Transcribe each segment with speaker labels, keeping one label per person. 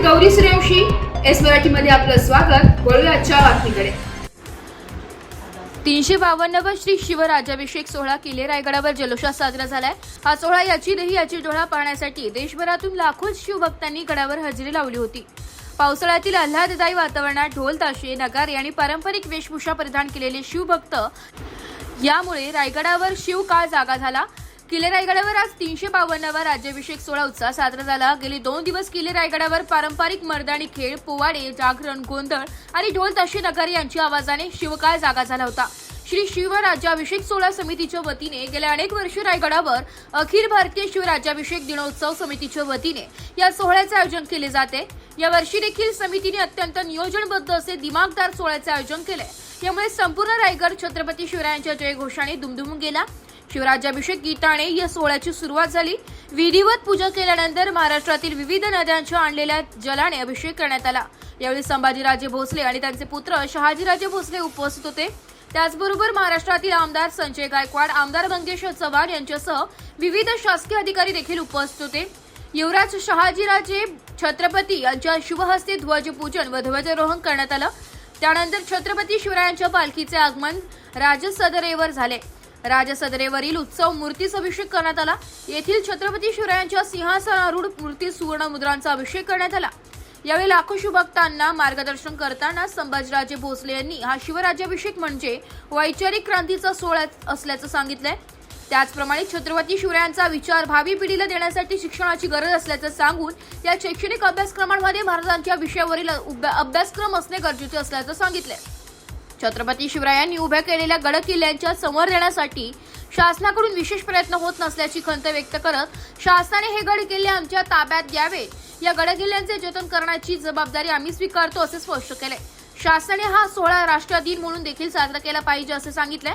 Speaker 1: Gauri Suryavanshi, S मराठीमध्ये आपलं स्वागत। वळूया आजच्या बातमीकडे।
Speaker 2: 352वा श्री शिवराज्याभिषेक सोहळा किल्ले रायगडावर जल्लोषात साजरा झालाय। हा सोहळा याची डोळा पाहण्यासाठी देशभरातून लाखो शिवभक्तांनी गडावर हजेरी लावली होती। पावसाळ्यातील आल्हाददायी वातावरणात ढोल ताशे नगारे आणि पारंपरिक वेशभूषा परिधान केलेले शिवभक्त यामुळे रायगडावर शिवकाळ जागा झाला। किल्ले रायगडावर आज 352वा राज्याभिषेक सोहळा उत्साहात साजरा झाला। गेली 2 दिवस किल्ले रायगडावर पारंपरिक मर्दानी खेळ, पोवाडे, जागरण, गोंधळ आणि ढोल ताशे नगारे यांच्या आवाजाने शिवकाळ जागा झाला होता। श्री शिवराज्याभिषेक सोहळा समितीच्या वतीने गेल्या अनेक वर्षे रायगडावर अखिल भारतीय शिवराज्याभिषेक दिनोत्सव समितीच्या वतीने या सोहळ्याचे आयोजन केले जाते। या वर्षी देखील समितीने अत्यंत नियोजनबद्ध असे दिमागदार सोहळ्याचे आयोजन केले। यामुळे संपूर्ण रायगड छत्रपती शिवरायांच्या जयघोषाने दुमदुमून गेला। शिवराज्याभिषेक गीताने या सोहळ्याची सुरुवात झाली। विधिवत पूजा केल्यानंतर महाराष्ट्रातील विविध नद्यांच्या आणलेल्या जलाने अभिषेक करण्यात आला। यावेळी संभाजीराजे भोसले आणि त्यांचे पुत्र शहाजीराजे भोसले उपस्थित होते। त्याचबरोबर महाराष्ट्रातील आमदार संजय गायकवाड, आमदार मंगेश चव्हाण यांच्यासह विविध शासकीय अधिकारी देखील उपस्थित होते। युवराज शहाजीराजे छत्रपती यांच्या शुभहस्ते ध्वजपूजन व ध्वजारोहण करण्यात आलं। त्यानंतर छत्रपती शिवरायांच्या पालखीचे आगमन राजसदरेवर झाले। राजसदरेवरील उत्सव मूर्तीस अभिषेक करण्यात आला। येथील छत्रपती शिवरायांच्या सिंहासनारूढ मूर्ती सुवर्ण मुद्रांचा अभिषेक करण्यात आला। यावेळी लाखो शिवभक्तांना मार्गदर्शन करताना संभाजीराजे भोसले यांनी हा शिवराज्याभिषेक म्हणजे वैचारिक क्रांतीचा सोहळा असल्याचं सांगितलंय। त्याचप्रमाणे छत्रपती शिवरायांचा विचार भावी पिढीला देण्यासाठी शिक्षणाची गरज असल्याचं सांगून या शैक्षणिक अभ्यासक्रमांमध्ये महाराजांच्या विषयावरील अभ्यासक्रम असणे गरजेचे असल्याचं सांगितलंय। छत्रपती शिवरायांनी उभ्या केलेल्या गड किल्ल्यांच्या संवर्धनासाठी शासनाकडून विशेष प्रयत्न होत नसल्याची खंत व्यक्त करत शासनाने हे गड किल्ले आमच्या ताब्यात घ्यावे, या गड किल्ल्यांचे जतन करण्याची जबाबदारी आम्ही स्वीकारतो असे स्पष्ट केले। शासनाने हा सोहळा राष्ट्रीय दिन म्हणून देखील साजरा केला पाहिजे असे सांगितले।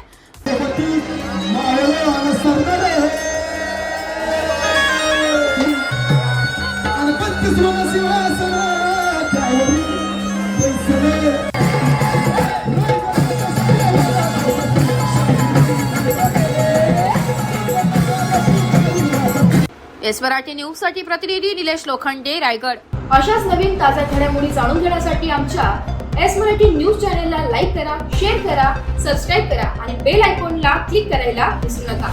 Speaker 2: एस मराठी न्यूज साठी प्रतिनिधी निलेश लोखंडे, रायगड।
Speaker 1: अशाच नवीन ताज्या घडामोडी जाणून घेण्यासाठी आमच्या एस मराठी न्यूज चॅनलला लाईक करा, शेअर करा, सबस्क्राईब करा आणि बेल आयकॉनला क्लिक करायला विसरू नका।